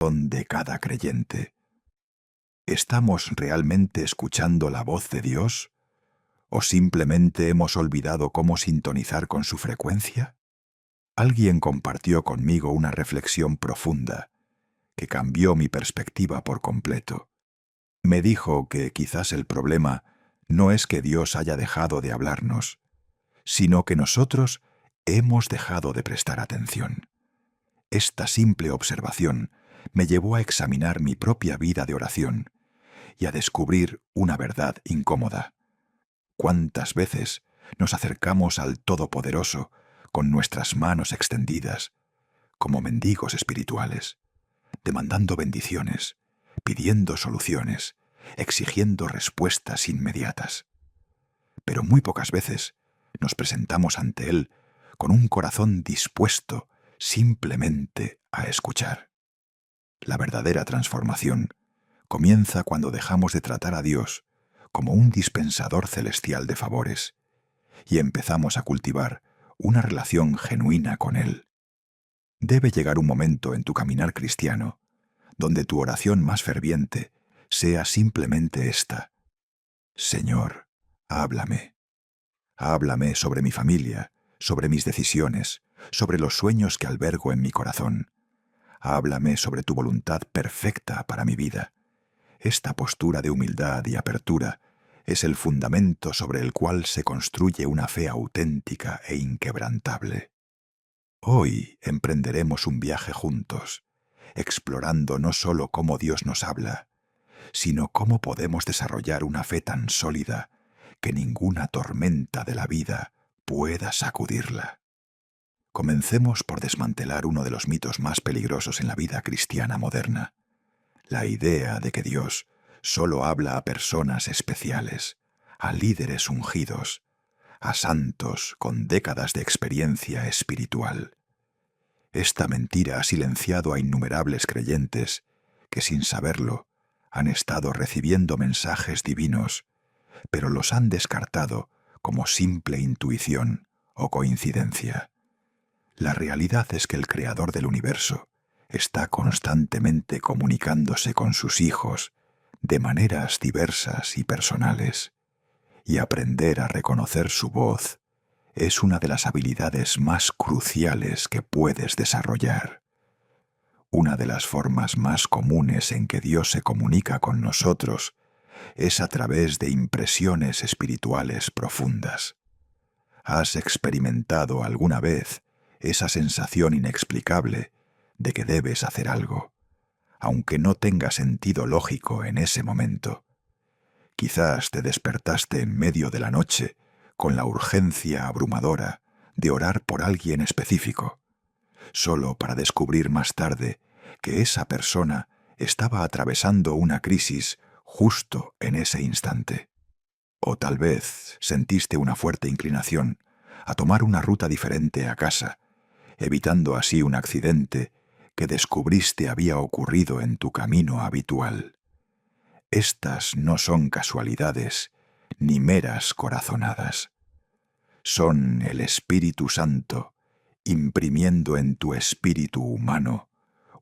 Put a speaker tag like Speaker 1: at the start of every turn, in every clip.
Speaker 1: de cada creyente. ¿Estamos realmente escuchando la voz de Dios? ¿O simplemente hemos olvidado cómo sintonizar con su frecuencia? Alguien compartió conmigo una reflexión profunda que cambió mi perspectiva por completo. Me dijo que quizás el problema no es que Dios haya dejado de hablarnos, sino que nosotros hemos dejado de prestar atención. Esta simple observación me llevó a examinar mi propia vida de oración y a descubrir una verdad incómoda. ¿Cuántas veces nos acercamos al Todopoderoso con nuestras manos extendidas, como mendigos espirituales, demandando bendiciones, pidiendo soluciones, exigiendo respuestas inmediatas? Pero muy pocas veces nos presentamos ante Él con un corazón dispuesto simplemente a escuchar. La verdadera transformación comienza cuando dejamos de tratar a Dios como un dispensador celestial de favores y empezamos a cultivar una relación genuina con Él. Debe llegar un momento en tu caminar cristiano donde tu oración más ferviente sea simplemente esta: Señor, háblame. Háblame sobre mi familia, sobre mis decisiones, sobre los sueños que albergo en mi corazón. Háblame sobre tu voluntad perfecta para mi vida. Esta postura de humildad y apertura es el fundamento sobre el cual se construye una fe auténtica e inquebrantable. Hoy emprenderemos un viaje juntos, explorando no solo cómo Dios nos habla, sino cómo podemos desarrollar una fe tan sólida que ninguna tormenta de la vida pueda sacudirla. Comencemos por desmantelar uno de los mitos más peligrosos en la vida cristiana moderna: la idea de que Dios solo habla a personas especiales, a líderes ungidos, a santos con décadas de experiencia espiritual. Esta mentira ha silenciado a innumerables creyentes que, sin saberlo, han estado recibiendo mensajes divinos, pero los han descartado como simple intuición o coincidencia. La realidad es que el Creador del universo está constantemente comunicándose con sus hijos de maneras diversas y personales, y aprender a reconocer su voz es una de las habilidades más cruciales que puedes desarrollar. Una de las formas más comunes en que Dios se comunica con nosotros es a través de impresiones espirituales profundas. ¿Has experimentado alguna vez esa sensación inexplicable de que debes hacer algo, aunque no tenga sentido lógico en ese momento? Quizás te despertaste en medio de la noche con la urgencia abrumadora de orar por alguien específico, solo para descubrir más tarde que esa persona estaba atravesando una crisis justo en ese instante. O tal vez sentiste una fuerte inclinación a tomar una ruta diferente a casa, evitando así un accidente que descubriste había ocurrido en tu camino habitual. Estas no son casualidades ni meras corazonadas. Son el Espíritu Santo imprimiendo en tu espíritu humano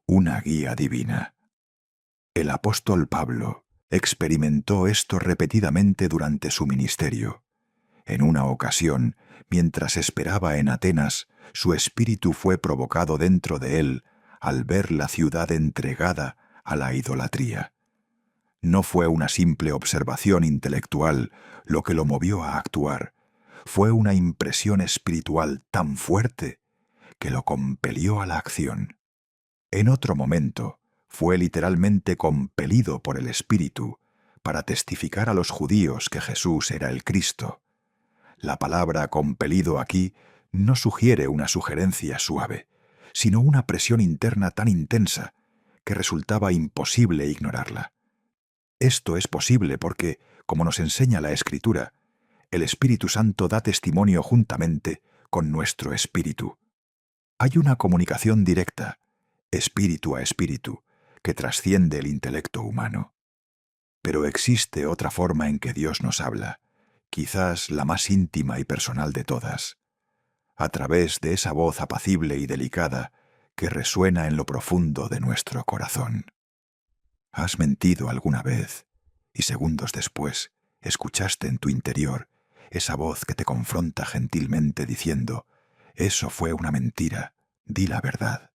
Speaker 1: una guía divina. El apóstol Pablo experimentó esto repetidamente durante su ministerio. En una ocasión, mientras esperaba en Atenas, su espíritu fue provocado dentro de él al ver la ciudad entregada a la idolatría. No fue una simple observación intelectual lo que lo movió a actuar, fue una impresión espiritual tan fuerte que lo compelió a la acción. En otro momento, fue literalmente compelido por el Espíritu para testificar a los judíos que Jesús era el Cristo. La palabra compelido aquí no sugiere una sugerencia suave, sino una presión interna tan intensa que resultaba imposible ignorarla. Esto es posible porque, como nos enseña la Escritura, el Espíritu Santo da testimonio juntamente con nuestro espíritu. Hay una comunicación directa, espíritu a espíritu, que trasciende el intelecto humano. Pero existe otra forma en que Dios nos habla, quizás la más íntima y personal de todas, a través de esa voz apacible y delicada que resuena en lo profundo de nuestro corazón. ¿Has mentido alguna vez y segundos después escuchaste en tu interior esa voz que te confronta gentilmente diciendo: «Eso fue una mentira, di la verdad»?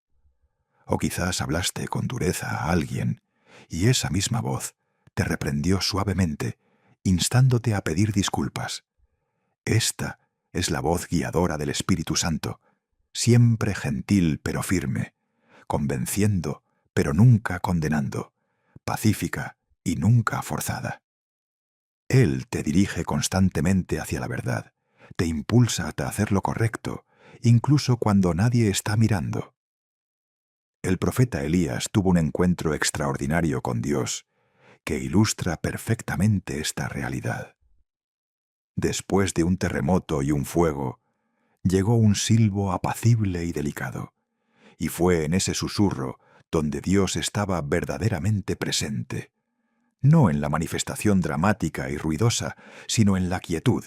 Speaker 1: O quizás hablaste con dureza a alguien y esa misma voz te reprendió suavemente, instándote a pedir disculpas. Esta es la voz guiadora del Espíritu Santo, siempre gentil pero firme, convenciendo pero nunca condenando, pacífica y nunca forzada. Él te dirige constantemente hacia la verdad, te impulsa a hacer lo correcto, incluso cuando nadie está mirando. El profeta Elías tuvo un encuentro extraordinario con Dios que ilustra perfectamente esta realidad. Después de un terremoto y un fuego, llegó un silbo apacible y delicado, y fue en ese susurro donde Dios estaba verdaderamente presente, no en la manifestación dramática y ruidosa, sino en la quietud.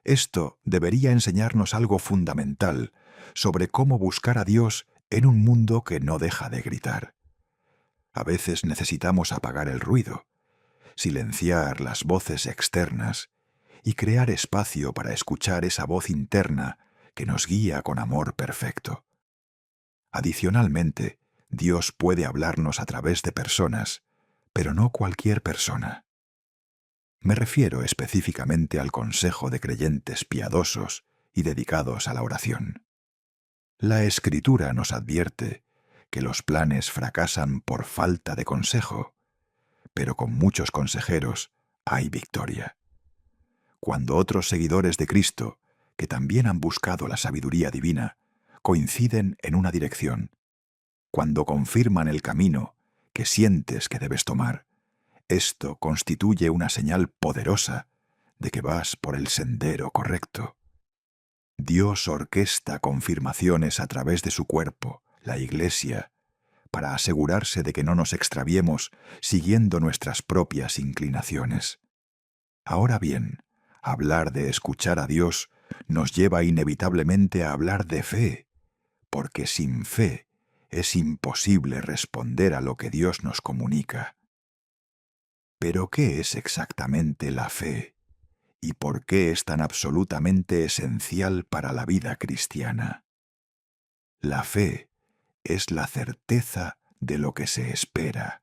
Speaker 1: Esto debería enseñarnos algo fundamental sobre cómo buscar a Dios en un mundo que no deja de gritar. A veces necesitamos apagar el ruido, silenciar las voces externas y crear espacio para escuchar esa voz interna que nos guía con amor perfecto. Adicionalmente, Dios puede hablarnos a través de personas, pero no cualquier persona. Me refiero específicamente al consejo de creyentes piadosos y dedicados a la oración. La Escritura nos advierte que los planes fracasan por falta de consejo, pero con muchos consejeros hay victoria. Cuando otros seguidores de Cristo, que también han buscado la sabiduría divina, coinciden en una dirección, cuando confirman el camino que sientes que debes tomar, esto constituye una señal poderosa de que vas por el sendero correcto. Dios orquesta confirmaciones a través de su cuerpo, la Iglesia, para asegurarse de que no nos extraviemos siguiendo nuestras propias inclinaciones. Ahora bien, hablar de escuchar a Dios nos lleva inevitablemente a hablar de fe, porque sin fe es imposible responder a lo que Dios nos comunica. Pero ¿qué es exactamente la fe? ¿Y por qué es tan absolutamente esencial para la vida cristiana? La fe es la certeza de lo que se espera,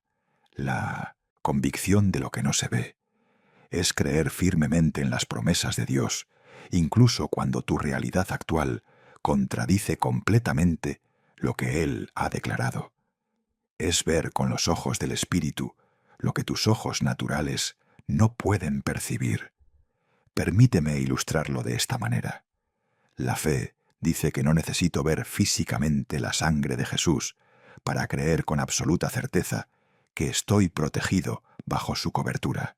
Speaker 1: la convicción de lo que no se ve. Es creer firmemente en las promesas de Dios, incluso cuando tu realidad actual contradice completamente lo que Él ha declarado. Es ver con los ojos del Espíritu lo que tus ojos naturales no pueden percibir. Permíteme ilustrarlo de esta manera. La fe dice que no necesito ver físicamente la sangre de Jesús para creer con absoluta certeza que estoy protegido bajo su cobertura.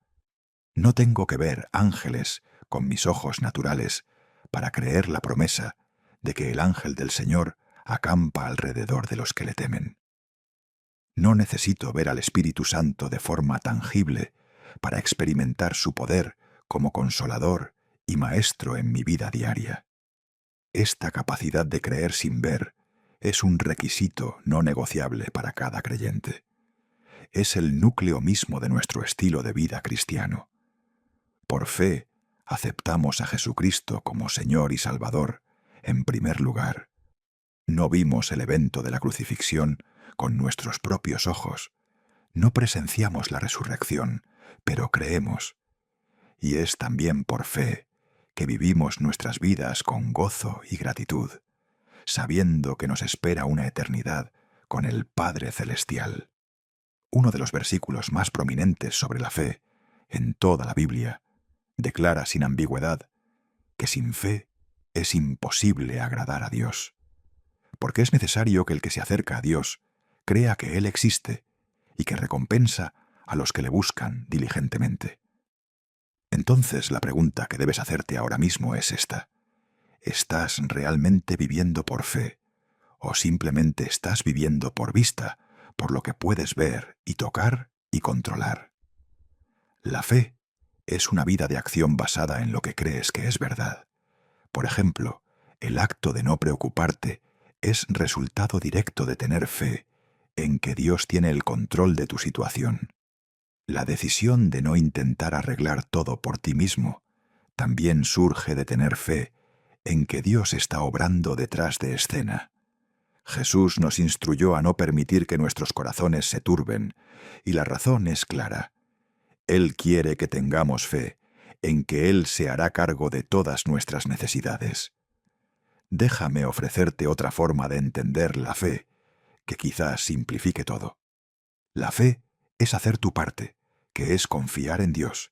Speaker 1: No tengo que ver ángeles con mis ojos naturales para creer la promesa de que el ángel del Señor acampa alrededor de los que le temen. No necesito ver al Espíritu Santo de forma tangible para experimentar su poder como consolador y maestro en mi vida diaria. Esta capacidad de creer sin ver es un requisito no negociable para cada creyente. Es el núcleo mismo de nuestro estilo de vida cristiano. Por fe, aceptamos a Jesucristo como Señor y Salvador, en primer lugar. No vimos el evento de la crucifixión con nuestros propios ojos. No presenciamos la resurrección, pero creemos. Y es también por fe que vivimos nuestras vidas con gozo y gratitud, sabiendo que nos espera una eternidad con el Padre Celestial. Uno de los versículos más prominentes sobre la fe en toda la Biblia declara sin ambigüedad que sin fe es imposible agradar a Dios, porque es necesario que el que se acerca a Dios crea que Él existe y que recompensa a los que le buscan diligentemente. Entonces la pregunta que debes hacerte ahora mismo es esta: ¿estás realmente viviendo por fe o simplemente estás viviendo por vista, por lo que puedes ver y tocar y controlar? La fe es una vida de acción basada en lo que crees que es verdad. Por ejemplo, el acto de no preocuparte es resultado directo de tener fe en que Dios tiene el control de tu situación. La decisión de no intentar arreglar todo por ti mismo también surge de tener fe en que Dios está obrando detrás de escena. Jesús nos instruyó a no permitir que nuestros corazones se turben, y la razón es clara. Él quiere que tengamos fe en que Él se hará cargo de todas nuestras necesidades. Déjame ofrecerte otra forma de entender la fe, que quizás simplifique todo. La fe es hacer tu parte, que es confiar en Dios,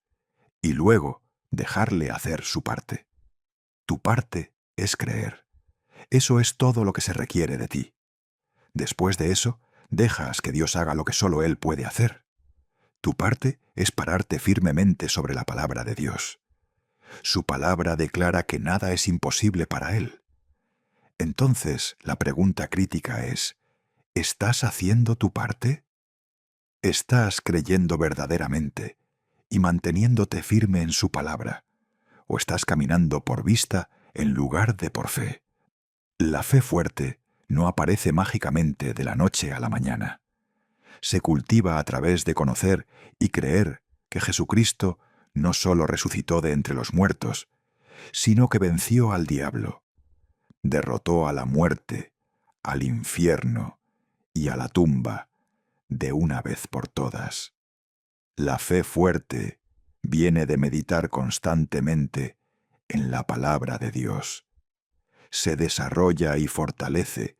Speaker 1: y luego dejarle hacer su parte. Tu parte es creer. Eso es todo lo que se requiere de ti. Después de eso, dejas que Dios haga lo que solo Él puede hacer. Tu parte es pararte firmemente sobre la palabra de Dios. Su palabra declara que nada es imposible para Él. Entonces, la pregunta crítica es, ¿estás haciendo tu parte? ¿Estás creyendo verdaderamente y manteniéndote firme en su palabra? ¿O estás caminando por vista en lugar de por fe? La fe fuerte no aparece mágicamente de la noche a la mañana. Se cultiva a través de conocer y creer que Jesucristo no solo resucitó de entre los muertos, sino que venció al diablo, derrotó a la muerte, al infierno y a la tumba de una vez por todas. La fe fuerte viene de meditar constantemente en la palabra de Dios. Se desarrolla y fortalece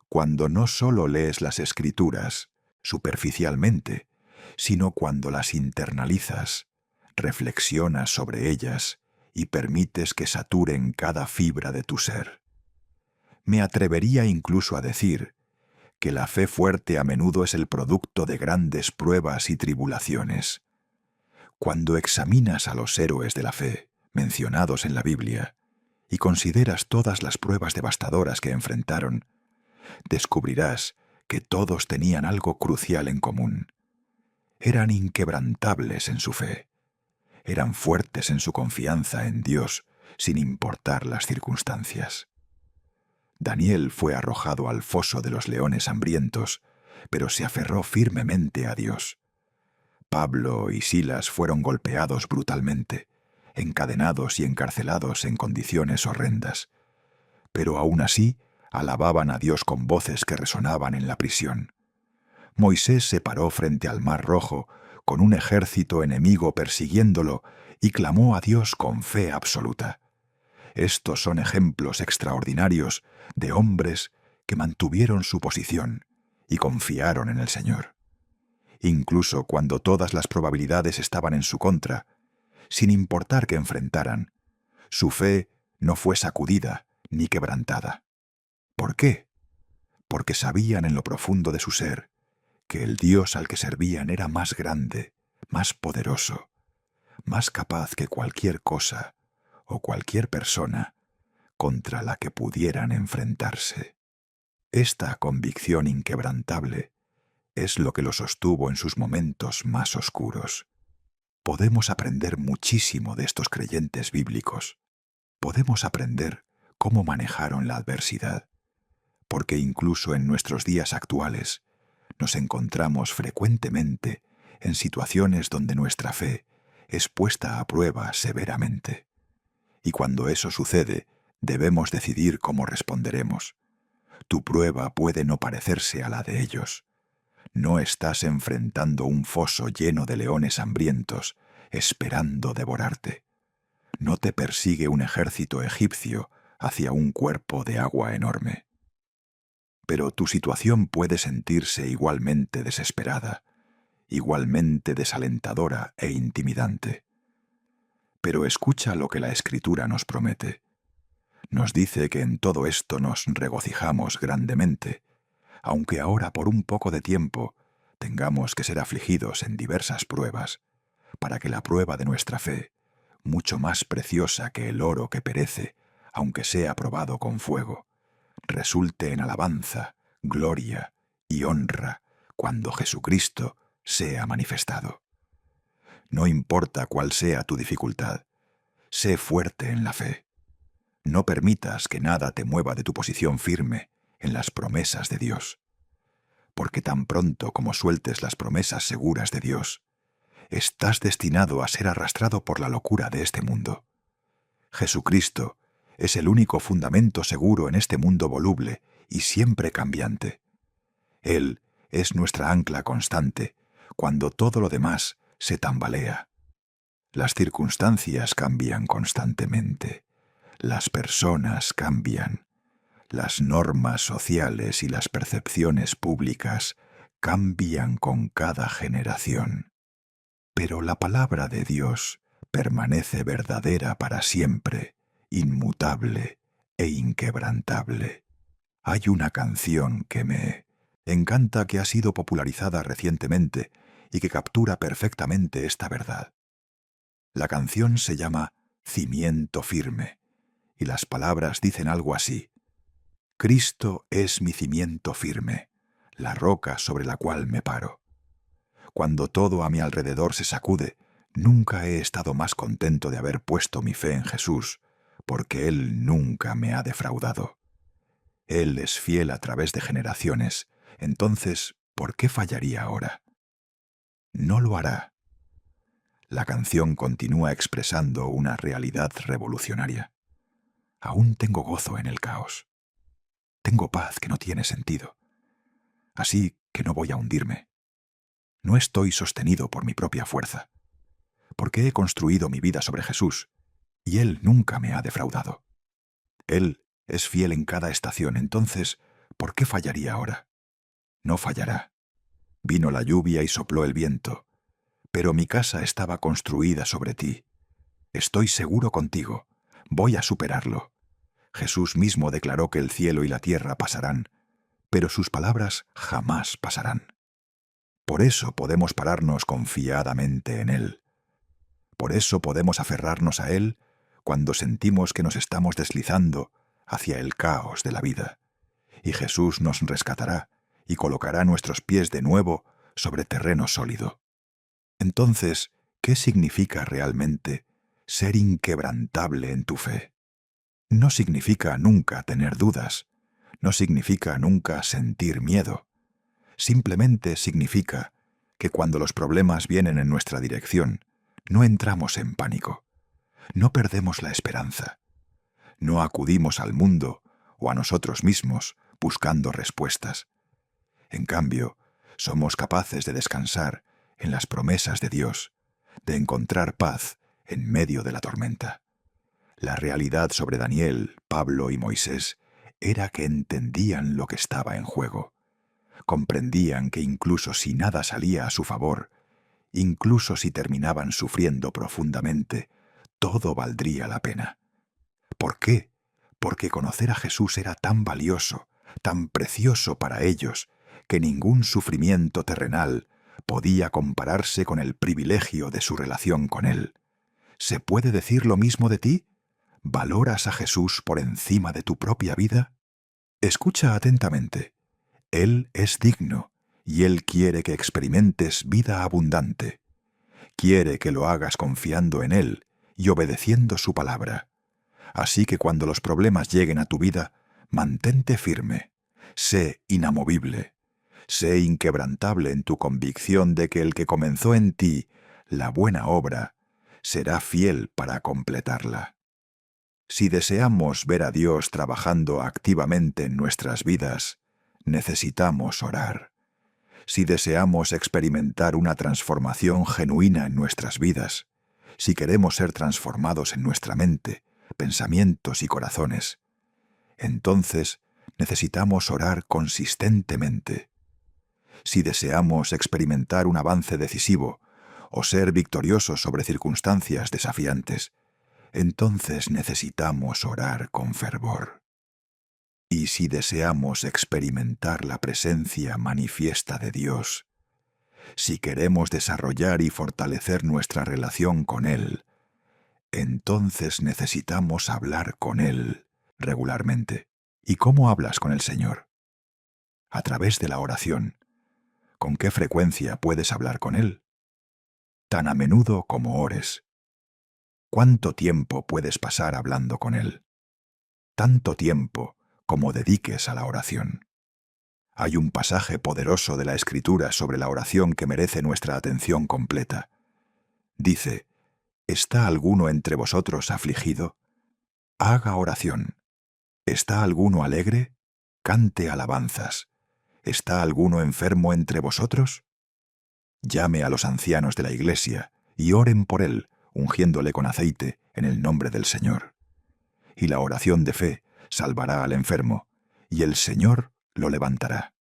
Speaker 1: cuando no solo lees las Escrituras superficialmente, sino cuando las internalizas, reflexionas sobre ellas y permites que saturen cada fibra de tu ser. Me atrevería incluso a decir que la fe fuerte a menudo es el producto de grandes pruebas y tribulaciones. Cuando examinas a los héroes de la fe mencionados en la Biblia y consideras todas las pruebas devastadoras que enfrentaron, descubrirás que todos tenían algo crucial en común. Eran inquebrantables en su fe. Eran fuertes en su confianza en Dios, sin importar las circunstancias. Daniel fue arrojado al foso de los leones hambrientos, pero se aferró firmemente a Dios. Pablo y Silas fueron golpeados brutalmente, encadenados y encarcelados en condiciones horrendas, pero aún así alababan a Dios con voces que resonaban en la prisión. Moisés se paró frente al Mar Rojo, con un ejército enemigo persiguiéndolo, y clamó a Dios con fe absoluta. Estos son ejemplos extraordinarios de hombres que mantuvieron su posición y confiaron en el Señor. Incluso cuando todas las probabilidades estaban en su contra, sin importar qué enfrentaran, su fe no fue sacudida ni quebrantada. ¿Por qué? Porque sabían en lo profundo de su ser que el Dios al que servían era más grande, más poderoso, más capaz que cualquier cosa o cualquier persona contra la que pudieran enfrentarse. Esta convicción inquebrantable es lo que lo sostuvo en sus momentos más oscuros. Podemos aprender muchísimo de estos creyentes bíblicos. Podemos aprender cómo manejaron la adversidad, porque incluso en nuestros días actuales nos encontramos frecuentemente en situaciones donde nuestra fe es puesta a prueba severamente. Y cuando eso sucede, debemos decidir cómo responderemos. Tu prueba puede no parecerse a la de ellos. No estás enfrentando un foso lleno de leones hambrientos, esperando devorarte. No te persigue un ejército egipcio hacia un cuerpo de agua enorme. Pero tu situación puede sentirse igualmente desesperada, igualmente desalentadora e intimidante. Pero escucha lo que la Escritura nos promete. Nos dice que en todo esto nos regocijamos grandemente, aunque ahora por un poco de tiempo tengamos que ser afligidos en diversas pruebas, para que la prueba de nuestra fe, mucho más preciosa que el oro que perece, aunque sea probado con fuego, resulte en alabanza, gloria y honra cuando Jesucristo sea manifestado. No importa cuál sea tu dificultad, sé fuerte en la fe. No permitas que nada te mueva de tu posición firme en las promesas de Dios. Porque tan pronto como sueltes las promesas seguras de Dios, estás destinado a ser arrastrado por la locura de este mundo. Jesucristo es el único fundamento seguro en este mundo voluble y siempre cambiante. Él es nuestra ancla constante cuando todo lo demás se tambalea. Las circunstancias cambian constantemente. Las personas cambian. Las normas sociales y las percepciones públicas cambian con cada generación. Pero la palabra de Dios permanece verdadera para siempre, inmutable e inquebrantable. Hay una canción que me encanta que ha sido popularizada recientemente y que captura perfectamente esta verdad. La canción se llama Cimiento firme, y las palabras dicen algo así: Cristo es mi cimiento firme, la roca sobre la cual me paro. Cuando todo a mi alrededor se sacude, nunca he estado más contento de haber puesto mi fe en Jesús, porque Él nunca me ha defraudado. Él es fiel a través de generaciones, entonces, ¿por qué fallaría ahora? No lo hará. La canción continúa expresando una realidad revolucionaria. Aún tengo gozo en el caos. Tengo paz que no tiene sentido. Así que no voy a hundirme. No estoy sostenido por mi propia fuerza, porque he construido mi vida sobre Jesús, y Él nunca me ha defraudado. Él es fiel en cada estación, entonces, ¿por qué fallaría ahora? No fallará. Vino la lluvia y sopló el viento, pero mi casa estaba construida sobre ti. Estoy seguro contigo. Voy a superarlo. Jesús mismo declaró que el cielo y la tierra pasarán, pero sus palabras jamás pasarán. Por eso podemos pararnos confiadamente en Él. Por eso podemos aferrarnos a Él cuando sentimos que nos estamos deslizando hacia el caos de la vida. Y Jesús nos rescatará y colocará nuestros pies de nuevo sobre terreno sólido. Entonces, ¿qué significa realmente ser inquebrantable en tu fe? No significa nunca tener dudas, no significa nunca sentir miedo. Simplemente significa que cuando los problemas vienen en nuestra dirección, no entramos en pánico, no perdemos la esperanza, no acudimos al mundo o a nosotros mismos buscando respuestas. En cambio, somos capaces de descansar en las promesas de Dios, de encontrar paz en medio de la tormenta. La realidad sobre Daniel, Pablo y Moisés era que entendían lo que estaba en juego. Comprendían que incluso si nada salía a su favor, incluso si terminaban sufriendo profundamente, todo valdría la pena. ¿Por qué? Porque conocer a Jesús era tan valioso, tan precioso para ellos, que ningún sufrimiento terrenal podía compararse con el privilegio de su relación con Él. ¿Se puede decir lo mismo de ti? ¿Valoras a Jesús por encima de tu propia vida? Escucha atentamente. Él es digno, y Él quiere que experimentes vida abundante. Quiere que lo hagas confiando en Él y obedeciendo su palabra. Así que cuando los problemas lleguen a tu vida, mantente firme, sé inamovible, sé inquebrantable en tu convicción de que el que comenzó en ti la buena obra será fiel para completarla. Si deseamos ver a Dios trabajando activamente en nuestras vidas, necesitamos orar. Si deseamos experimentar una transformación genuina en nuestras vidas, si queremos ser transformados en nuestra mente, pensamientos y corazones, entonces necesitamos orar consistentemente. Si deseamos experimentar un avance decisivo o ser victoriosos sobre circunstancias desafiantes, entonces necesitamos orar con fervor. Y si deseamos experimentar la presencia manifiesta de Dios, si queremos desarrollar y fortalecer nuestra relación con Él, entonces necesitamos hablar con Él regularmente. ¿Y cómo hablas con el Señor? A través de la oración. ¿Con qué frecuencia puedes hablar con Él? Tan a menudo como ores. ¿Cuánto tiempo puedes pasar hablando con Él? Tanto tiempo como dediques a la oración. Hay un pasaje poderoso de la Escritura sobre la oración que merece nuestra atención completa. Dice: ¿está alguno entre vosotros afligido? Haga oración. ¿Está alguno alegre? Cante alabanzas. ¿Está alguno enfermo entre vosotros? Llame a los ancianos de la iglesia y oren por él, ungiéndole con aceite en el nombre del Señor. Y la oración de fe salvará al enfermo, y el Señor lo levantará.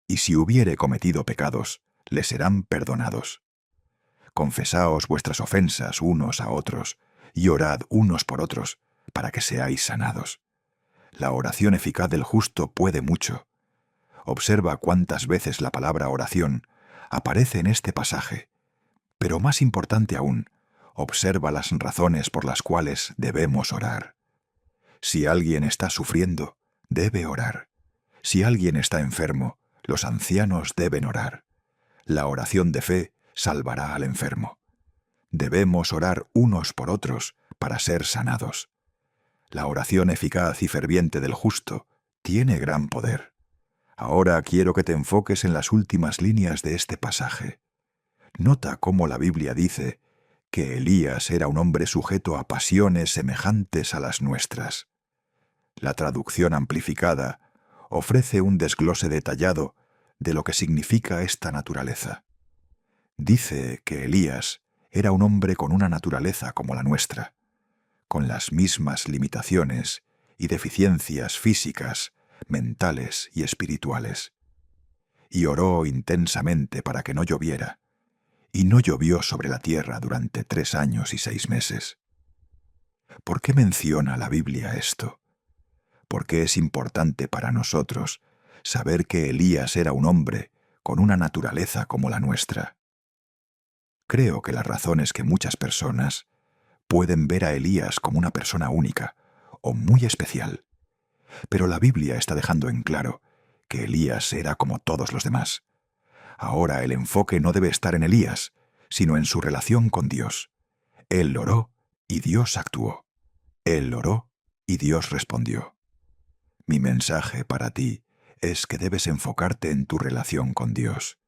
Speaker 1: Y si hubiere cometido pecados, le serán perdonados. Confesaos vuestras ofensas unos a otros, y orad unos por otros, para que seáis sanados. La oración eficaz del justo puede mucho. Observa cuántas veces la palabra oración aparece en este pasaje, pero más importante aún, observa las razones por las cuales debemos orar. Si alguien está sufriendo, debe orar. Si alguien está enfermo, los ancianos deben orar. La oración de fe salvará al enfermo. Debemos orar unos por otros para ser sanados. La oración eficaz y ferviente del justo tiene gran poder. Ahora quiero que te enfoques en las últimas líneas de este pasaje. Nota cómo la Biblia dice que Elías era un hombre sujeto a pasiones semejantes a las nuestras. La traducción amplificada ofrece un desglose detallado de lo que significa esta naturaleza. Dice que Elías era un hombre con una naturaleza como la nuestra, con las mismas limitaciones y deficiencias físicas, mentales y espirituales. Y oró intensamente para que no lloviera, y no llovió sobre la tierra durante 3 años y 6 meses. ¿Por qué menciona la Biblia esto? Porque es importante para nosotros saber que Elías era un hombre con una naturaleza como la nuestra. Creo que la razón es que muchas personas pueden ver a Elías como una persona única o muy especial, pero la Biblia está dejando en claro que Elías era como todos los demás. Ahora el enfoque no debe estar en Elías, sino en su relación con Dios. Él oró y Dios actuó. Él oró y Dios respondió. Mi mensaje para ti es que debes enfocarte en tu relación con Dios.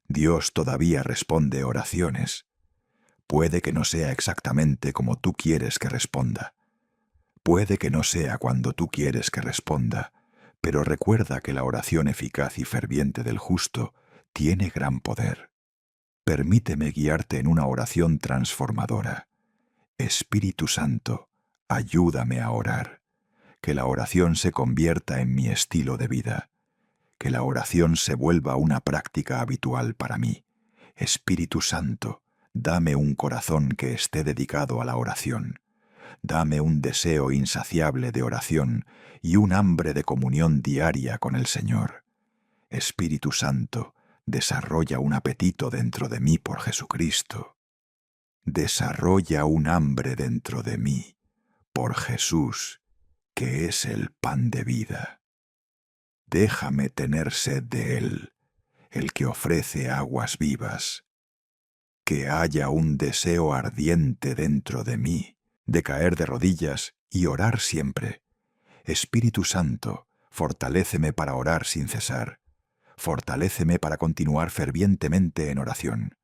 Speaker 1: Dios todavía responde oraciones. Puede que no sea exactamente como tú quieres que responda. Puede que no sea cuando tú quieres que responda, pero recuerda que la oración eficaz y ferviente del justo tiene gran poder. Permíteme guiarte en una oración transformadora. Espíritu Santo, ayúdame a orar. Que la oración se convierta en mi estilo de vida. Que la oración se vuelva una práctica habitual para mí. Espíritu Santo, dame un corazón que esté dedicado a la oración. Dame un deseo insaciable de oración y un hambre de comunión diaria con el Señor. Espíritu Santo, desarrolla un apetito dentro de mí por Jesucristo. Desarrolla un hambre dentro de mí por Jesús, que es el pan de vida. Déjame tener sed de Él, el que ofrece aguas vivas. Que haya un deseo ardiente dentro de mí, de caer de rodillas y orar siempre. Espíritu Santo, fortaléceme para orar sin cesar. Fortaléceme para continuar fervientemente en oración.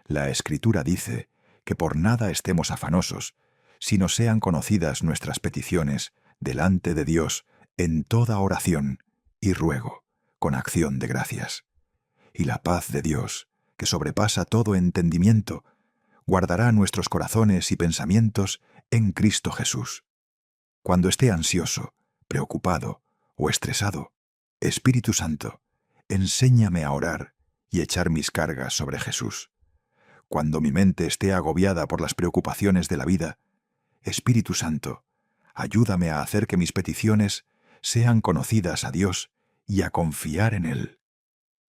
Speaker 1: La Escritura dice que por nada estemos afanosos, sino sean conocidas nuestras peticiones delante de Dios en toda oración y ruego, con acción de gracias. Y la paz de Dios, que sobrepasa todo entendimiento, guardará nuestros corazones y pensamientos en Cristo Jesús. Cuando esté ansioso, preocupado o estresado, Espíritu Santo, enséñame a orar y echar mis cargas sobre Jesús. Cuando mi mente esté agobiada por las preocupaciones de la vida, Espíritu Santo, ayúdame a hacer que mis peticiones sean conocidas a Dios y a confiar en Él.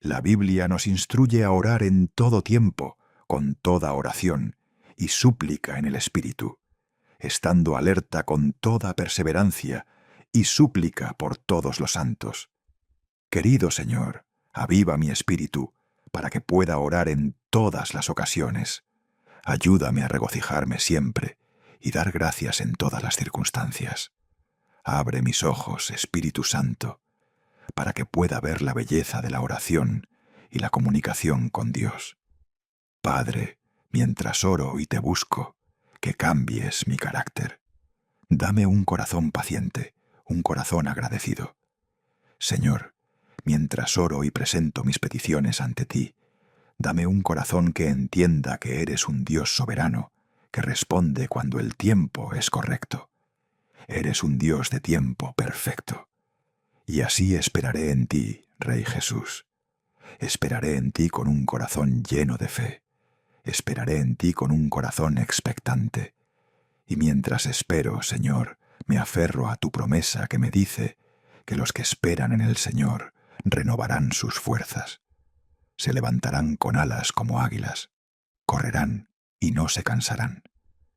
Speaker 1: La Biblia nos instruye a orar en todo tiempo, con toda oración y súplica en el Espíritu, estando alerta con toda perseverancia y súplica por todos los santos. Querido Señor, aviva mi espíritu para que pueda orar en todas las ocasiones. Ayúdame a regocijarme siempre y dar gracias en todas las circunstancias. Abre mis ojos, Espíritu Santo, para que pueda ver la belleza de la oración y la comunicación con Dios. Padre, mientras oro y te busco, que cambies mi carácter. Dame un corazón paciente, un corazón agradecido. Señor, mientras oro y presento mis peticiones ante ti, dame un corazón que entienda que eres un Dios soberano, que responde cuando el tiempo es correcto. Eres un Dios de tiempo perfecto. Y así esperaré en ti, Rey Jesús. Esperaré en ti con un corazón lleno de fe. Esperaré en ti con un corazón expectante. Y mientras espero, Señor, me aferro a tu promesa que me dice que los que esperan en el Señor renovarán sus fuerzas. Se levantarán con alas como águilas, correrán y no se cansarán,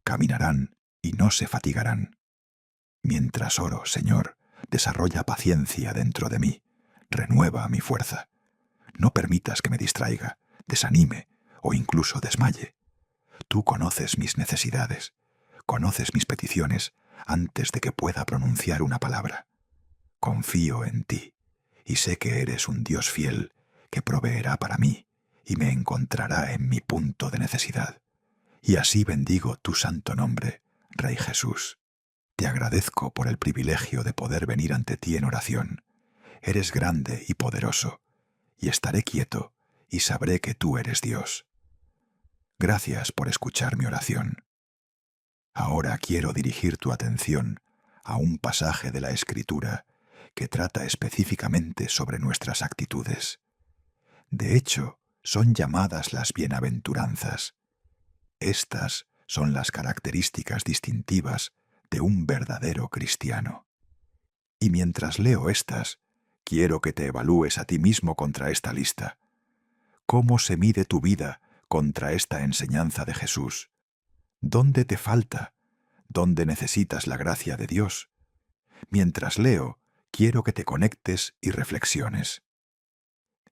Speaker 1: caminarán y no se fatigarán. Mientras oro, Señor, desarrolla paciencia dentro de mí, renueva mi fuerza. No permitas que me distraiga, desanime o incluso desmaye. Tú conoces mis necesidades, conoces mis peticiones antes de que pueda pronunciar una palabra. Confío en ti y sé que eres un Dios fiel que proveerá para mí y me encontrará en mi punto de necesidad. Y así bendigo tu santo nombre, Rey Jesús. Te agradezco por el privilegio de poder venir ante ti en oración. Eres grande y poderoso, y estaré quieto y sabré que tú eres Dios. Gracias por escuchar mi oración. Ahora quiero dirigir tu atención a un pasaje de la Escritura que trata específicamente sobre nuestras actitudes. De hecho, son llamadas las bienaventuranzas. Estas son las características distintivas de un verdadero cristiano. Y mientras leo estas, quiero que te evalúes a ti mismo contra esta lista. ¿Cómo se mide tu vida contra esta enseñanza de Jesús? ¿Dónde te falta? ¿Dónde necesitas la gracia de Dios? Mientras leo, quiero que te conectes y reflexiones.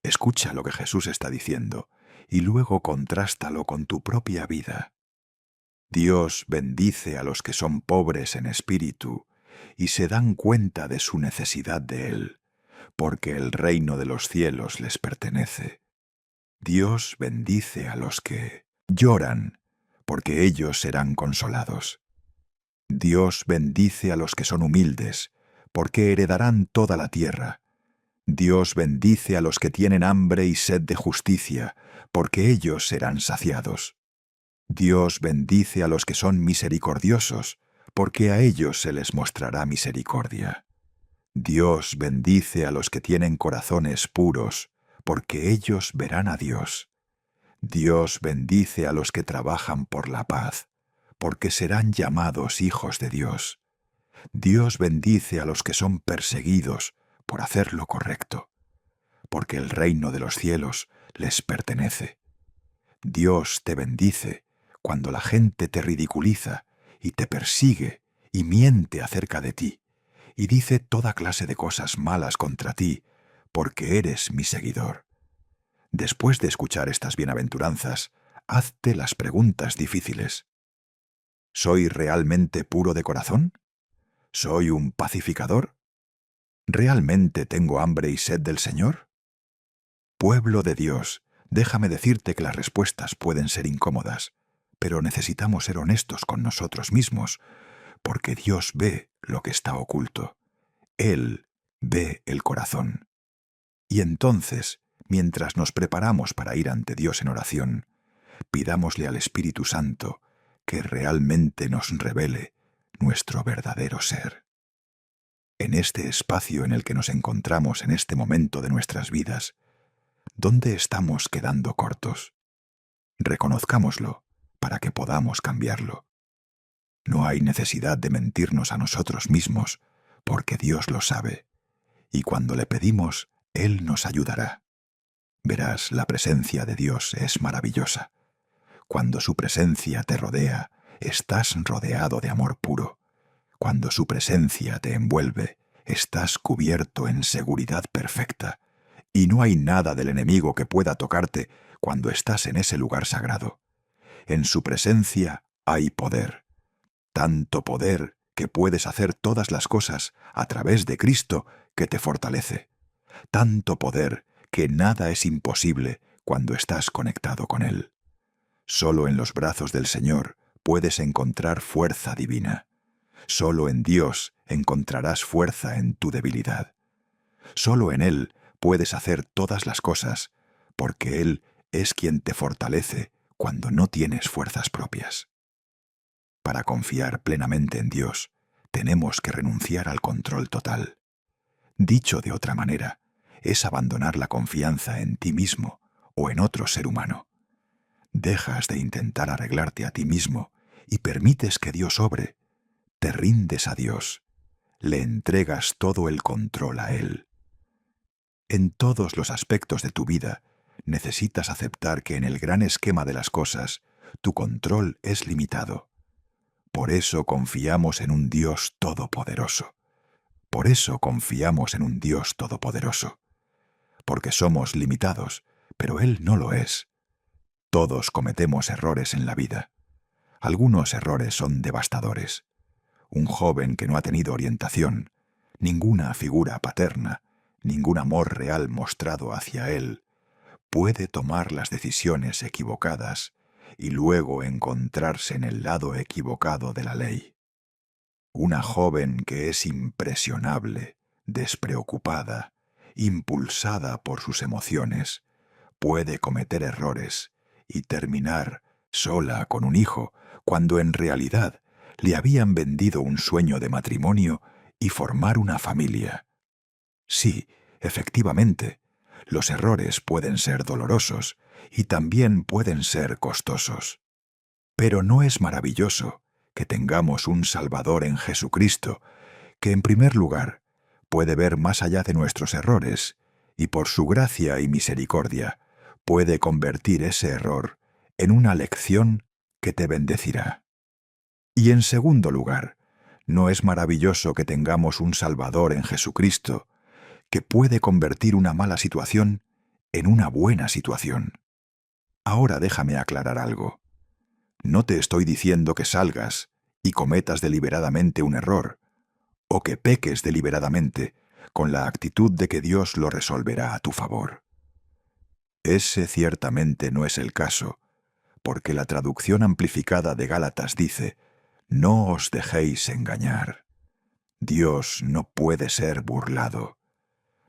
Speaker 1: Escucha lo que Jesús está diciendo y luego contrástalo con tu propia vida. Dios bendice a los que son pobres en espíritu y se dan cuenta de su necesidad de Él, porque el reino de los cielos les pertenece. Dios bendice a los que lloran, porque ellos serán consolados. Dios bendice a los que son humildes, porque heredarán toda la tierra. Dios bendice a los que tienen hambre y sed de justicia, porque ellos serán saciados. Dios bendice a los que son misericordiosos, porque a ellos se les mostrará misericordia. Dios bendice a los que tienen corazones puros, porque ellos verán a Dios. Dios bendice a los que trabajan por la paz, porque serán llamados hijos de Dios. Dios bendice a los que son perseguidos por hacer lo correcto, porque el reino de los cielos les pertenece. Dios te bendice cuando la gente te ridiculiza y te persigue y miente acerca de ti, y dice toda clase de cosas malas contra ti, porque eres mi seguidor. Después de escuchar estas bienaventuranzas, hazte las preguntas difíciles. ¿Soy realmente puro de corazón? ¿Soy un pacificador? ¿Realmente tengo hambre y sed del Señor? Pueblo de Dios, déjame decirte que las respuestas pueden ser incómodas, pero necesitamos ser honestos con nosotros mismos, porque Dios ve lo que está oculto. Él ve el corazón. Y entonces, mientras nos preparamos para ir ante Dios en oración, pidámosle al Espíritu Santo que realmente nos revele nuestro verdadero ser. En este espacio en el que nos encontramos en este momento de nuestras vidas, ¿dónde estamos quedando cortos? Reconozcámoslo para que podamos cambiarlo. No hay necesidad de mentirnos a nosotros mismos, porque Dios lo sabe, y cuando le pedimos, Él nos ayudará. Verás, la presencia de Dios es maravillosa. Cuando su presencia te rodea, estás rodeado de amor puro. Cuando su presencia te envuelve, estás cubierto en seguridad perfecta, y no hay nada del enemigo que pueda tocarte cuando estás en ese lugar sagrado. En su presencia hay poder, tanto poder que puedes hacer todas las cosas a través de Cristo que te fortalece. Tanto poder que nada es imposible cuando estás conectado con Él. Solo en los brazos del Señor puedes encontrar fuerza divina. Solo en Dios encontrarás fuerza en tu debilidad. Solo en Él puedes hacer todas las cosas, porque Él es quien te fortalece cuando no tienes fuerzas propias. Para confiar plenamente en Dios, tenemos que renunciar al control total. Dicho de otra manera, es abandonar la confianza en ti mismo o en otro ser humano. Dejas de intentar arreglarte a ti mismo y permites que Dios obre. Te rindes a Dios. Le entregas todo el control a Él. En todos los aspectos de tu vida, necesitas aceptar que en el gran esquema de las cosas, tu control es limitado. Por eso confiamos en un Dios todopoderoso. Por eso confiamos en un Dios todopoderoso. Porque somos limitados, pero Él no lo es. Todos cometemos errores en la vida. Algunos errores son devastadores. Un joven que no ha tenido orientación, ninguna figura paterna, ningún amor real mostrado hacia él, puede tomar las decisiones equivocadas y luego encontrarse en el lado equivocado de la ley. Una joven que es impresionable, despreocupada, impulsada por sus emociones, puede cometer errores y terminar sola con un hijo, cuando en realidad le habían vendido un sueño de matrimonio y formar una familia. Sí, efectivamente, los errores pueden ser dolorosos y también pueden ser costosos. Pero ¿no es maravilloso que tengamos un Salvador en Jesucristo, que en primer lugar puede ver más allá de nuestros errores y por su gracia y misericordia puede convertir ese error en una lección que te bendecirá? Y en segundo lugar, ¿no es maravilloso que tengamos un Salvador en Jesucristo que puede convertir una mala situación en una buena situación? Ahora déjame aclarar algo. No te estoy diciendo que salgas y cometas deliberadamente un error, o que peques deliberadamente con la actitud de que Dios lo resolverá a tu favor. Ese ciertamente no es el caso, porque la traducción amplificada de Gálatas dice: no os dejéis engañar. Dios no puede ser burlado.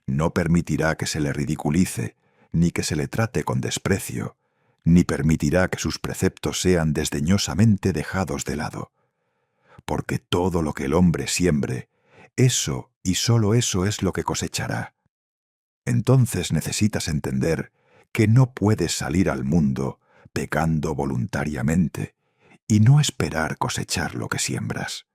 Speaker 1: No permitirá que se le ridiculice, ni que se le trate con desprecio, ni permitirá que sus preceptos sean desdeñosamente dejados de lado. Porque todo lo que el hombre siembre, eso y sólo eso es lo que cosechará. Entonces necesitas entender que no puedes salir al mundo pecando voluntariamente y no esperar cosechar lo que siembras.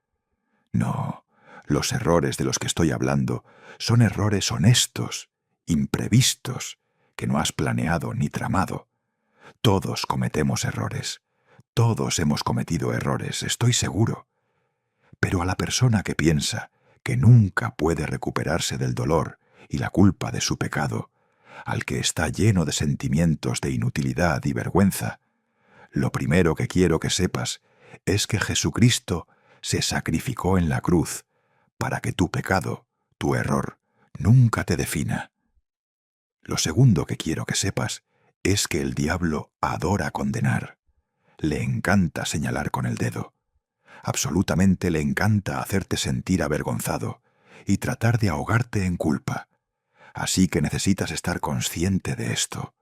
Speaker 1: No, los errores de los que estoy hablando son errores honestos, imprevistos, que no has planeado ni tramado. Todos cometemos errores. Todos hemos cometido errores, estoy seguro. Pero a la persona que piensa que nunca puede recuperarse del dolor y la culpa de su pecado, al que está lleno de sentimientos de inutilidad y vergüenza, lo primero que quiero que sepas es que Jesucristo se sacrificó en la cruz para que tu pecado, tu error, nunca te defina. Lo segundo que quiero que sepas es que el diablo adora condenar. Le encanta señalar con el dedo. Absolutamente le encanta hacerte sentir avergonzado y tratar de ahogarte en culpa. Así que necesitas estar consciente de esto.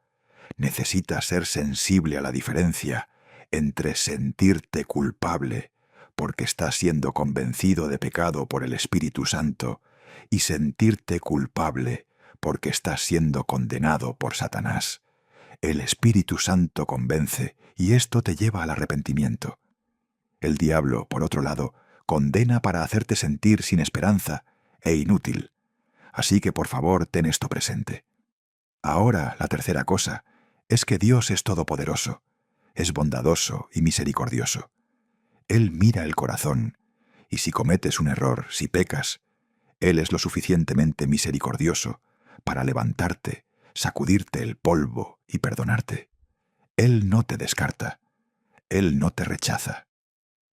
Speaker 1: Necesitas ser sensible a la diferencia entre sentirte culpable porque estás siendo convencido de pecado por el Espíritu Santo y sentirte culpable porque estás siendo condenado por Satanás. El Espíritu Santo convence y esto te lleva al arrepentimiento. El diablo, por otro lado, condena para hacerte sentir sin esperanza e inútil. Así que por favor ten esto presente. Ahora, la tercera cosa es que Dios es todopoderoso, es bondadoso y misericordioso. Él mira el corazón, y si cometes un error, si pecas, Él es lo suficientemente misericordioso para levantarte, sacudirte el polvo y perdonarte. Él no te descarta, Él no te rechaza.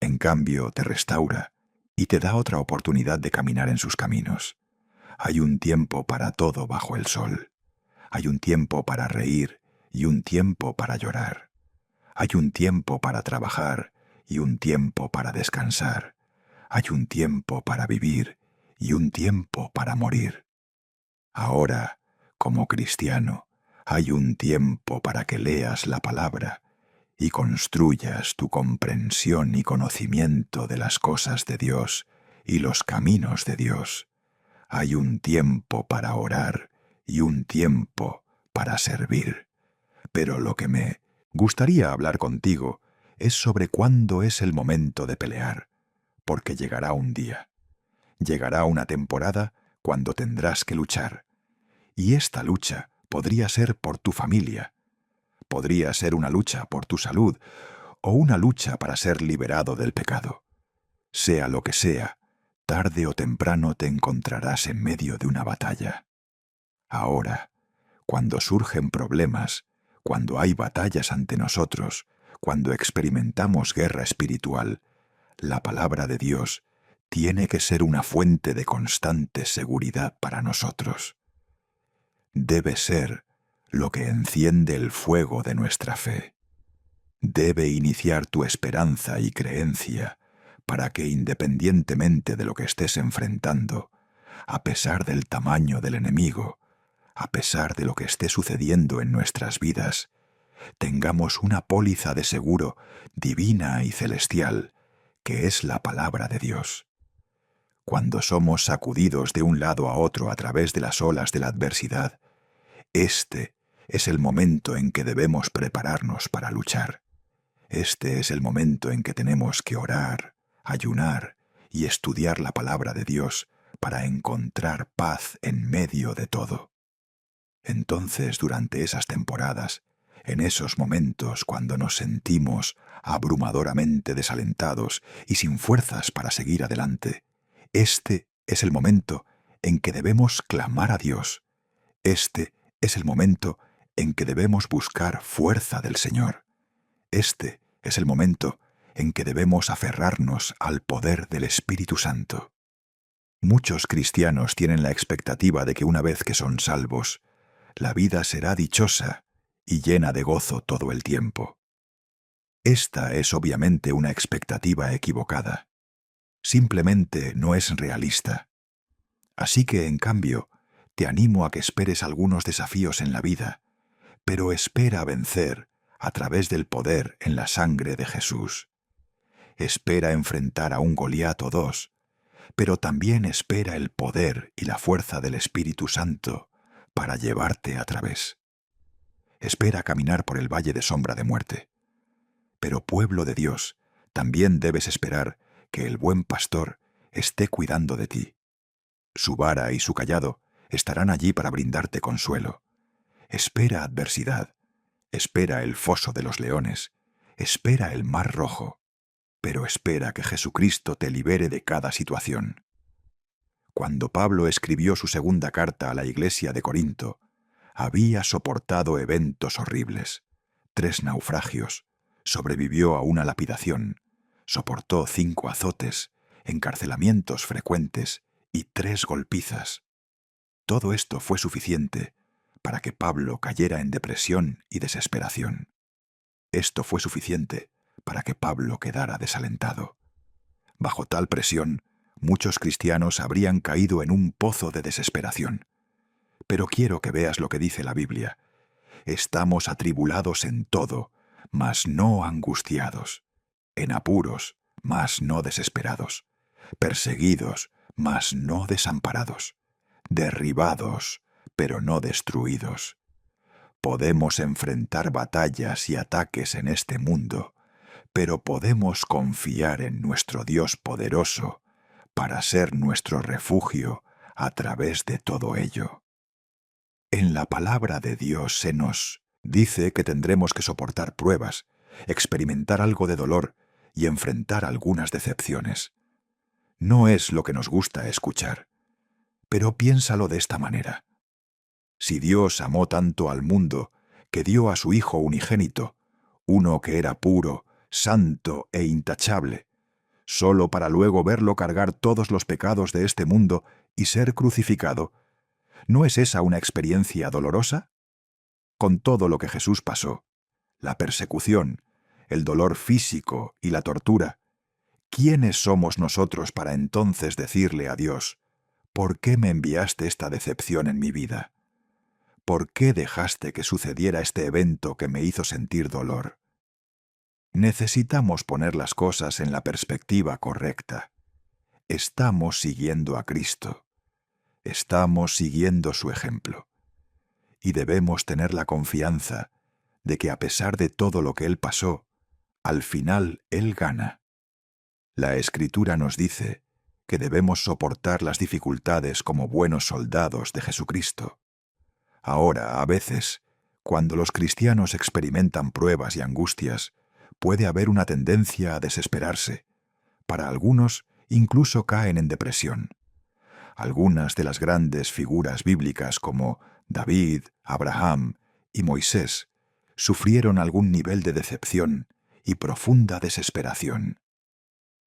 Speaker 1: En cambio, te restaura y te da otra oportunidad de caminar en sus caminos. Hay un tiempo para todo bajo el sol. Hay un tiempo para reír y un tiempo para llorar. Hay un tiempo para trabajar y un tiempo para descansar. Hay un tiempo para vivir y un tiempo para morir. Ahora, como cristiano, hay un tiempo para que leas la palabra y construyas tu comprensión y conocimiento de las cosas de Dios y los caminos de Dios. Hay un tiempo para orar y un tiempo para servir. Pero lo que me gustaría hablar contigo es sobre cuándo es el momento de pelear, porque llegará un día. Llegará una temporada cuando tendrás que luchar. Y esta lucha podría ser por tu familia, podría ser una lucha por tu salud o una lucha para ser liberado del pecado. Sea lo que sea, tarde o temprano te encontrarás en medio de una batalla. Ahora, cuando surgen problemas, cuando hay batallas ante nosotros, cuando experimentamos guerra espiritual, la palabra de Dios tiene que ser una fuente de constante seguridad para nosotros. Debe ser lo que enciende el fuego de nuestra fe. Debe iniciar tu esperanza y creencia para que, independientemente de lo que estés enfrentando, a pesar del tamaño del enemigo, a pesar de lo que esté sucediendo en nuestras vidas, tengamos una póliza de seguro divina y celestial, que es la palabra de Dios. Cuando somos sacudidos de un lado a otro a través de las olas de la adversidad, este es el momento en que debemos prepararnos para luchar. Este es el momento en que tenemos que orar, ayunar y estudiar la palabra de Dios para encontrar paz en medio de todo. Entonces, durante esas temporadas, en esos momentos cuando nos sentimos abrumadoramente desalentados y sin fuerzas para seguir adelante, este es el momento en que debemos clamar a Dios. Este es el momento en que debemos buscar fuerza del Señor. Este es el momento en que debemos aferrarnos al poder del Espíritu Santo. Muchos cristianos tienen la expectativa de que una vez que son salvos, la vida será dichosa y llena de gozo todo el tiempo. Esta es obviamente una expectativa equivocada. Simplemente no es realista. Así que, en cambio, te animo a que esperes algunos desafíos en la vida, pero espera vencer a través del poder en la sangre de Jesús. Espera enfrentar a un Goliat o dos, pero también espera el poder y la fuerza del Espíritu Santo para llevarte a través. Espera caminar por el valle de sombra de muerte. Pero, pueblo de Dios, también debes esperar que el buen pastor esté cuidando de ti. Su vara y su cayado estarán allí para brindarte consuelo. Espera adversidad, espera el foso de los leones, espera el mar rojo, pero espera que Jesucristo te libere de cada situación. Cuando Pablo escribió su segunda carta a la iglesia de Corinto, había soportado eventos horribles, 3 naufragios, sobrevivió a una lapidación, soportó 5 azotes, encarcelamientos frecuentes y 3 golpizas. Todo esto fue suficiente para que Pablo cayera en depresión y desesperación. Esto fue suficiente para que Pablo quedara desalentado. Bajo tal presión, muchos cristianos habrían caído en un pozo de desesperación. Pero quiero que veas lo que dice la Biblia. Estamos atribulados en todo, mas no angustiados; en apuros, mas no desesperados; perseguidos, mas no desamparados; derribados, pero no destruidos. Podemos enfrentar batallas y ataques en este mundo, pero podemos confiar en nuestro Dios poderoso para ser nuestro refugio a través de todo ello. En la palabra de Dios se nos dice que tendremos que soportar pruebas, experimentar algo de dolor y enfrentar algunas decepciones. No es lo que nos gusta escuchar, pero piénsalo de esta manera. Si Dios amó tanto al mundo que dio a su Hijo unigénito, uno que era puro, santo e intachable, solo para luego verlo cargar todos los pecados de este mundo y ser crucificado. ¿No es esa una experiencia dolorosa? Con todo lo que Jesús pasó, la persecución, el dolor físico y la tortura, ¿quiénes somos nosotros para entonces decirle a Dios: ¿por qué me enviaste esta decepción en mi vida? ¿Por qué dejaste que sucediera este evento que me hizo sentir dolor? Necesitamos poner las cosas en la perspectiva correcta. Estamos siguiendo a Cristo. Estamos siguiendo su ejemplo. Y debemos tener la confianza de que a pesar de todo lo que Él pasó, al final Él gana. La Escritura nos dice que debemos soportar las dificultades como buenos soldados de Jesucristo. Ahora, a veces, cuando los cristianos experimentan pruebas y angustias, puede haber una tendencia a desesperarse. Para algunos, incluso caen en depresión. Algunas de las grandes figuras bíblicas como David, Abraham y Moisés sufrieron algún nivel de decepción y profunda desesperación.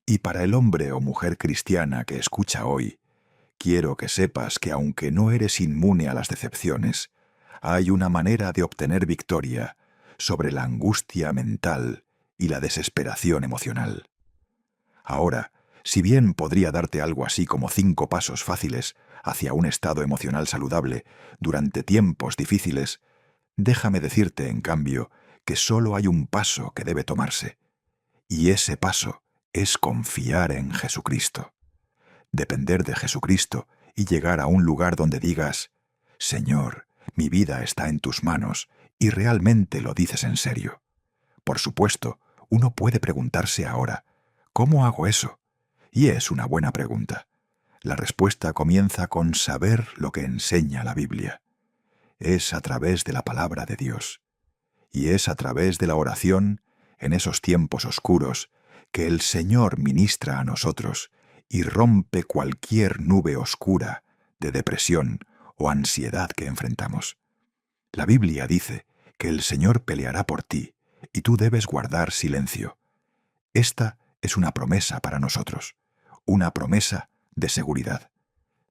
Speaker 1: Y para el hombre o mujer cristiana que escucha hoy, quiero que sepas que aunque no eres inmune a las decepciones, hay una manera de obtener victoria sobre la angustia mental y la desesperación emocional. Ahora, si bien podría darte algo así como 5 pasos fáciles hacia un estado emocional saludable durante tiempos difíciles, déjame decirte, en cambio, que solo hay un paso que debe tomarse, y ese paso es confiar en Jesucristo. Depender de Jesucristo y llegar a un lugar donde digas: Señor, mi vida está en tus manos, y realmente lo dices en serio. Por supuesto, uno puede preguntarse ahora: ¿cómo hago eso? Y es una buena pregunta. La respuesta comienza con saber lo que enseña la Biblia. Es a través de la palabra de Dios. Y es a través de la oración, en esos tiempos oscuros, que el Señor ministra a nosotros y rompe cualquier nube oscura de depresión o ansiedad que enfrentamos. La Biblia dice que el Señor peleará por ti y tú debes guardar silencio. Esta es una promesa para nosotros, una promesa de seguridad.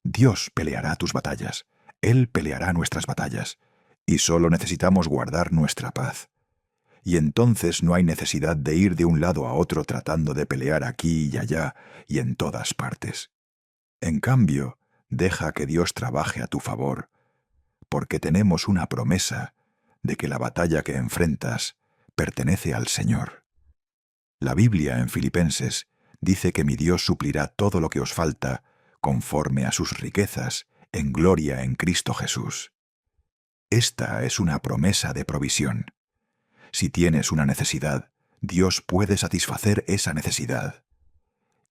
Speaker 1: Dios peleará tus batallas, Él peleará nuestras batallas, y solo necesitamos guardar nuestra paz. Y entonces no hay necesidad de ir de un lado a otro tratando de pelear aquí y allá y en todas partes. En cambio, deja que Dios trabaje a tu favor, porque tenemos una promesa de que la batalla que enfrentas pertenece al Señor. La Biblia en Filipenses dice que mi Dios suplirá todo lo que os falta conforme a sus riquezas en gloria en Cristo Jesús. Esta es una promesa de provisión. Si tienes una necesidad, Dios puede satisfacer esa necesidad.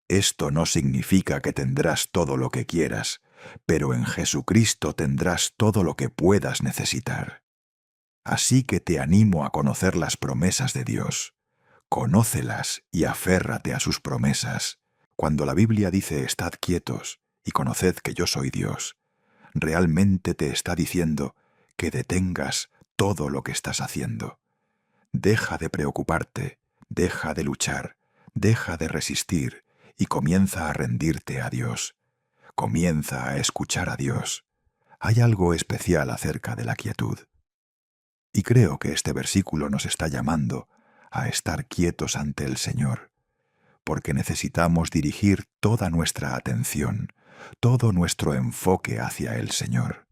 Speaker 1: Esto no significa que tendrás todo lo que quieras, pero en Jesucristo tendrás todo lo que puedas necesitar. Así que te animo a conocer las promesas de Dios. Conócelas y aférrate a sus promesas. Cuando la Biblia dice: estad quietos y conoced que yo soy Dios, realmente te está diciendo que detengas todo lo que estás haciendo. Deja de preocuparte, deja de luchar, deja de resistir y comienza a rendirte a Dios. Comienza a escuchar a Dios. Hay algo especial acerca de la quietud. Y creo que este versículo nos está llamando a estar quietos ante el Señor, porque necesitamos dirigir toda nuestra atención, todo nuestro enfoque hacia el Señor.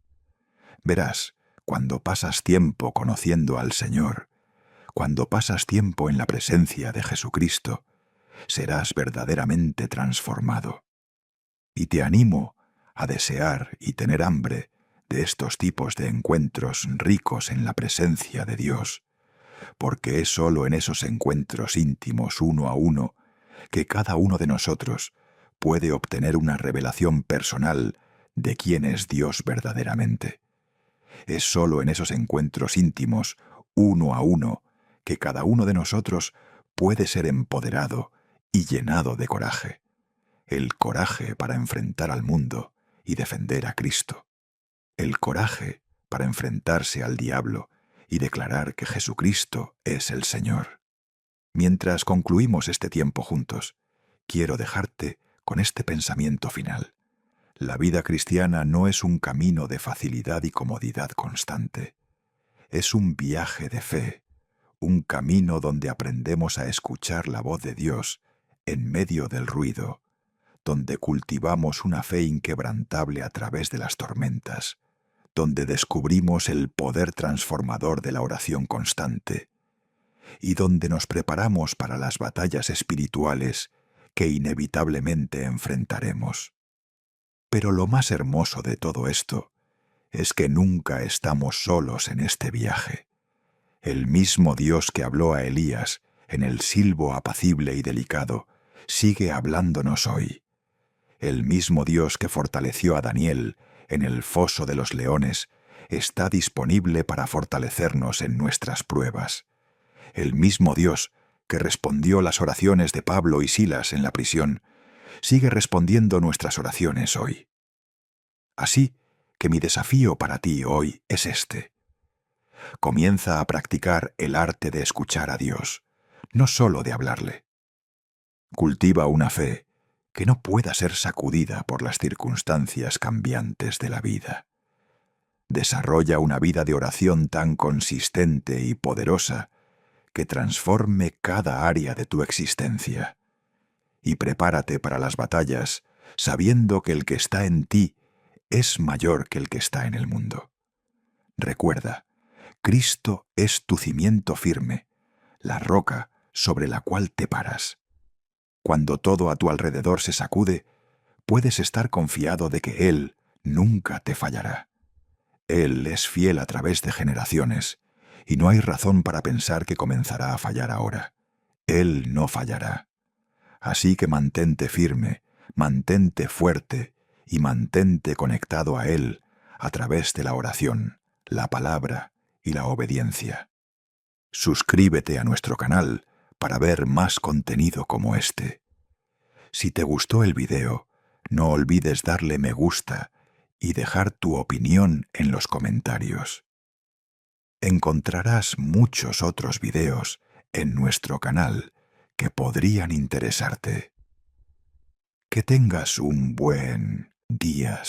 Speaker 1: Verás, cuando pasas tiempo conociendo al Señor, cuando pasas tiempo en la presencia de Jesucristo, serás verdaderamente transformado. Y te animo a desear y tener hambre de estos tipos de encuentros ricos en la presencia de Dios, porque es solo en esos encuentros íntimos uno a uno que cada uno de nosotros puede obtener una revelación personal de quién es Dios verdaderamente. Es solo en esos encuentros íntimos, uno a uno, que cada uno de nosotros puede ser empoderado y llenado de coraje. El coraje para enfrentar al mundo y defender a Cristo. El coraje para enfrentarse al diablo y declarar que Jesucristo es el Señor. Mientras concluimos este tiempo juntos, quiero dejarte con este pensamiento final. La vida cristiana no es un camino de facilidad y comodidad constante. Es un viaje de fe, un camino donde aprendemos a escuchar la voz de Dios en medio del ruido, donde cultivamos una fe inquebrantable a través de las tormentas, donde descubrimos el poder transformador de la oración constante y donde nos preparamos para las batallas espirituales que inevitablemente enfrentaremos. Pero lo más hermoso de todo esto es que nunca estamos solos en este viaje. El mismo Dios que habló a Elías en el silbo apacible y delicado sigue hablándonos hoy. El mismo Dios que fortaleció a Daniel en el foso de los leones está disponible para fortalecernos en nuestras pruebas. El mismo Dios que respondió las oraciones de Pablo y Silas en la prisión sigue respondiendo nuestras oraciones hoy. Así que mi desafío para ti hoy es este. Comienza a practicar el arte de escuchar a Dios, no solo de hablarle. Cultiva una fe que no pueda ser sacudida por las circunstancias cambiantes de la vida. Desarrolla una vida de oración tan consistente y poderosa que transforme cada área de tu existencia. Y prepárate para las batallas, sabiendo que el que está en ti es mayor que el que está en el mundo. Recuerda, Cristo es tu cimiento firme, la roca sobre la cual te paras. Cuando todo a tu alrededor se sacude, puedes estar confiado de que Él nunca te fallará. Él es fiel a través de generaciones, y no hay razón para pensar que comenzará a fallar ahora. Él no fallará. Así que mantente firme, mantente fuerte y mantente conectado a Él a través de la oración, la palabra y la obediencia. Suscríbete a nuestro canal para ver más contenido como este. Si te gustó el video, no olvides darle me gusta y dejar tu opinión en los comentarios. Encontrarás muchos otros videos en nuestro canal que podrían interesarte. Que tengas un buen día.